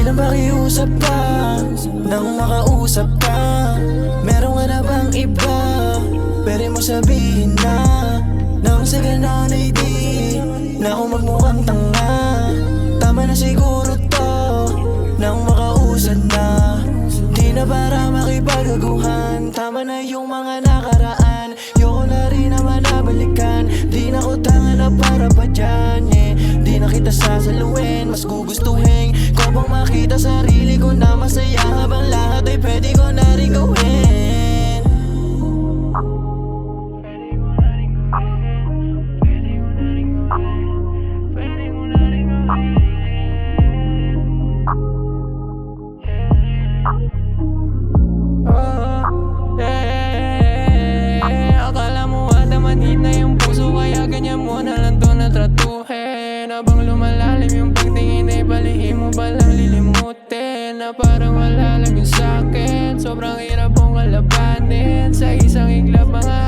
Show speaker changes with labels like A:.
A: na makiusap pa nang makausap ka. Meron ka na bang iba? Pwede mo sabihin na nang sa ganon ay di na ako magmukhang tanga. Tama na siguro to nang makausap na. Di na para makipagaguhan. Tama na yung mga nakaraan. Yoko na rin naman nabalikan. Di na ko tanga na para pa dyan, yeah. Di na kita sasaluin. Mas gugustuhin ko bang makita sarili ko na masaya habang lahat ay pwede ko na rin gawin.
B: Akala mo ata manhid na yung puso, kaya ganyan mo na lang to natratuhin. Habang lumalalim yung pagtingin ay palihim mo balang lilimutin na parang wala lang yung sa'kin. Sobrang hirap mong kalabanin sa isang iglap mga